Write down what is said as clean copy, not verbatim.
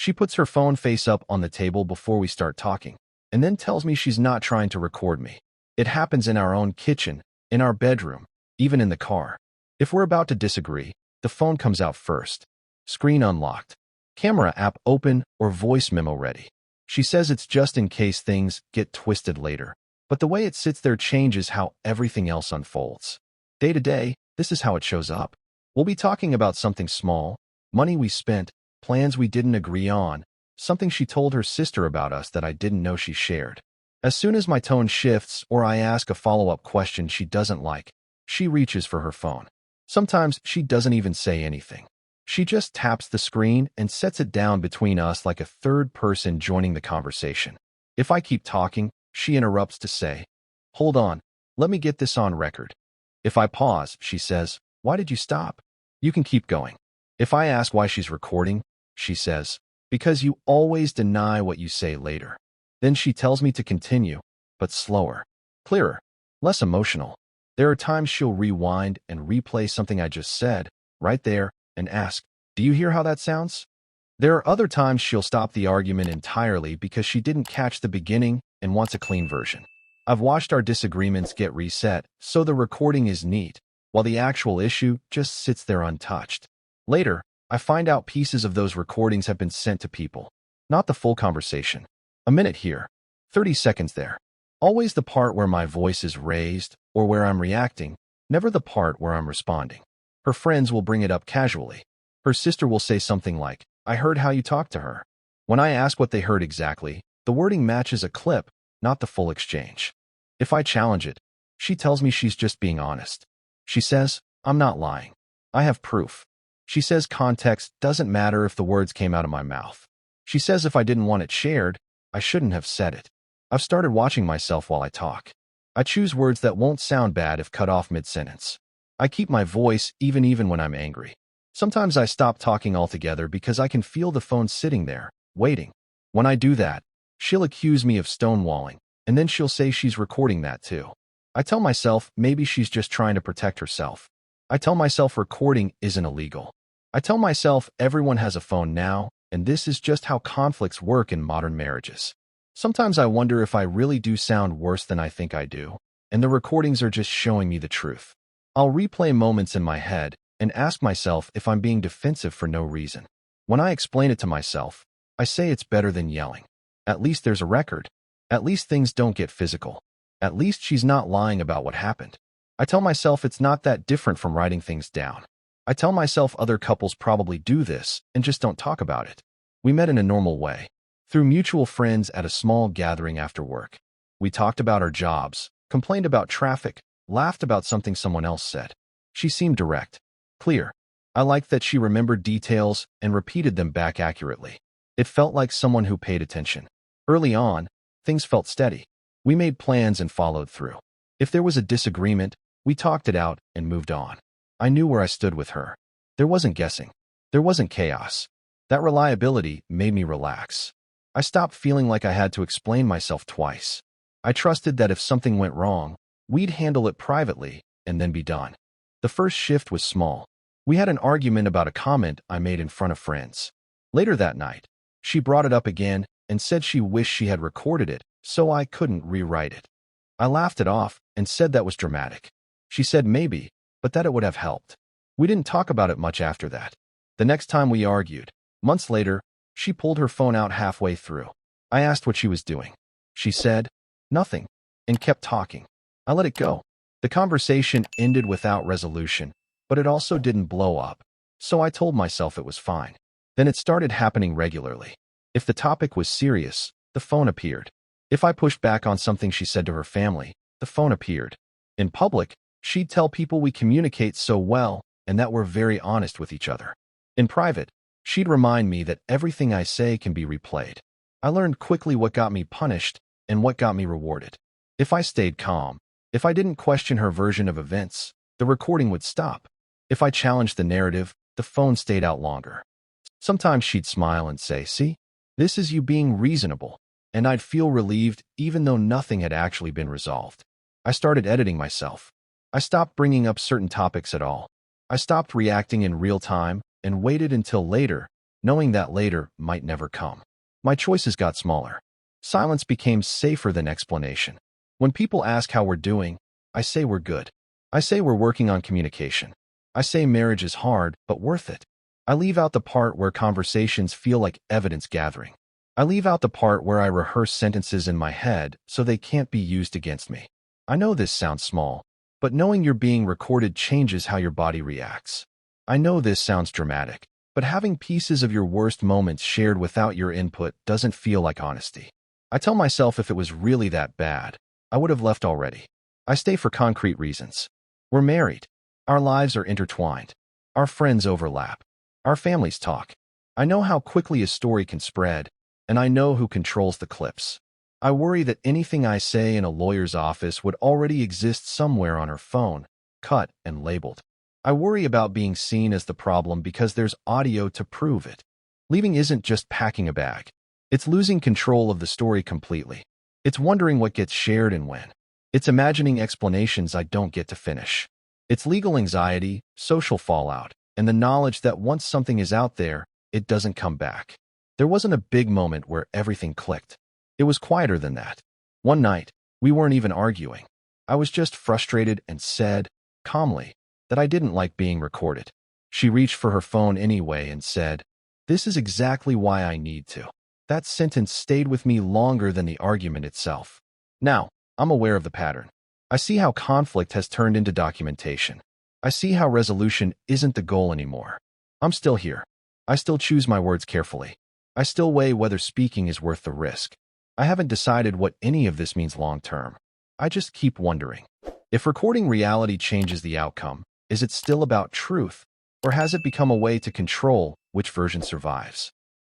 She puts her phone face up on the table before we start talking, and then tells me she's not trying to record me. It happens in our own kitchen, in our bedroom, even in the car. If we're about to disagree, the phone comes out first. Screen unlocked. Camera app open or voice memo ready. She says it's just in case things get twisted later, but the way it sits there changes how everything else unfolds. Day to day, this is how it shows up. We'll be talking about something small, money we spent, plans we didn't agree on, something she told her sister about us that I didn't know she shared. As soon as my tone shifts or I ask a follow-up question she doesn't like, she reaches for her phone. Sometimes she doesn't even say anything. She just taps the screen and sets it down between us like a third person joining the conversation. If I keep talking, she interrupts to say, "Hold on, let me get this on record." If I pause, she says, "Why did you stop? You can keep going." If I ask why she's recording, she says, "Because you always deny what you say later." Then she tells me to continue, but slower, clearer, less emotional. There are times she'll rewind and replay something I just said, right there, and ask, "Do you hear how that sounds?" There are other times she'll stop the argument entirely because she didn't catch the beginning and wants a clean version. I've watched our disagreements get reset, so the recording is neat, while the actual issue just sits there untouched. Later, I find out pieces of those recordings have been sent to people. Not the full conversation. A minute here, 30 seconds there. Always the part where my voice is raised or where I'm reacting, never the part where I'm responding. Her friends will bring it up casually. Her sister will say something like, "I heard how you talked to her." When I ask what they heard exactly, the wording matches a clip, not the full exchange. If I challenge it, she tells me she's just being honest. She says, "I'm not lying. I have proof." She says context doesn't matter if the words came out of my mouth. She says if I didn't want it shared, I shouldn't have said it. I've started watching myself while I talk. I choose words that won't sound bad if cut off mid-sentence. I keep my voice even when I'm angry. Sometimes I stop talking altogether because I can feel the phone sitting there, waiting. When I do that, she'll accuse me of stonewalling, and then she'll say she's recording that too. I tell myself maybe she's just trying to protect herself. I tell myself recording isn't illegal. I tell myself everyone has a phone now, and this is just how conflicts work in modern marriages. Sometimes I wonder if I really do sound worse than I think I do, and the recordings are just showing me the truth. I'll replay moments in my head and ask myself if I'm being defensive for no reason. When I explain it to myself, I say it's better than yelling. At least there's a record. At least things don't get physical. At least she's not lying about what happened. I tell myself it's not that different from writing things down. I tell myself other couples probably do this and just don't talk about it. We met in a normal way, through mutual friends at a small gathering after work. We talked about our jobs, complained about traffic, laughed about something someone else said. She seemed direct, clear. I liked that she remembered details and repeated them back accurately. It felt like someone who paid attention. Early on, things felt steady. We made plans and followed through. If there was a disagreement, we talked it out and moved on. I knew where I stood with her. There wasn't guessing. There wasn't chaos. That reliability made me relax. I stopped feeling like I had to explain myself twice. I trusted that if something went wrong, we'd handle it privately and then be done. The first shift was small. We had an argument about a comment I made in front of friends. Later that night, she brought it up again and said she wished she had recorded it so I couldn't rewrite it. I laughed it off and said that was dramatic. She said maybe, but that it would have helped. We didn't talk about it much after that. The next time we argued, months later, she pulled her phone out halfway through. I asked what she was doing. She said, "Nothing," and kept talking. I let it go. The conversation ended without resolution, but it also didn't blow up, so I told myself it was fine. Then it started happening regularly. If the topic was serious, the phone appeared. If I pushed back on something she said to her family, the phone appeared. In public, she'd tell people we communicate so well and that we're very honest with each other. In private, she'd remind me that everything I say can be replayed. I learned quickly what got me punished and what got me rewarded. If I stayed calm, if I didn't question her version of events, the recording would stop. If I challenged the narrative, the phone stayed out longer. Sometimes she'd smile and say, "See, this is you being reasonable," and I'd feel relieved even though nothing had actually been resolved. I started editing myself. I stopped bringing up certain topics at all. I stopped reacting in real time and waited until later, knowing that later might never come. My choices got smaller. Silence became safer than explanation. When people ask how we're doing, I say we're good. I say we're working on communication. I say marriage is hard, but worth it. I leave out the part where conversations feel like evidence gathering. I leave out the part where I rehearse sentences in my head so they can't be used against me. I know this sounds small, but knowing you're being recorded changes how your body reacts. I know this sounds dramatic, but having pieces of your worst moments shared without your input doesn't feel like honesty. I tell myself if it was really that bad, I would have left already. I stay for concrete reasons. We're married. Our lives are intertwined. Our friends overlap. Our families talk. I know how quickly a story can spread, and I know who controls the clips. I worry that anything I say in a lawyer's office would already exist somewhere on her phone, cut and labeled. I worry about being seen as the problem because there's audio to prove it. Leaving isn't just packing a bag. It's losing control of the story completely. It's wondering what gets shared and when. It's imagining explanations I don't get to finish. It's legal anxiety, social fallout, and the knowledge that once something is out there, it doesn't come back. There wasn't a big moment where everything clicked. It was quieter than that. One night, we weren't even arguing. I was just frustrated and said, calmly, that I didn't like being recorded. She reached for her phone anyway and said, "This is exactly why I need to." That sentence stayed with me longer than the argument itself. Now, I'm aware of the pattern. I see how conflict has turned into documentation. I see how resolution isn't the goal anymore. I'm still here. I still choose my words carefully. I still weigh whether speaking is worth the risk. I haven't decided what any of this means long term. I just keep wondering. If recording reality changes the outcome, is it still about truth, or has it become a way to control which version survives?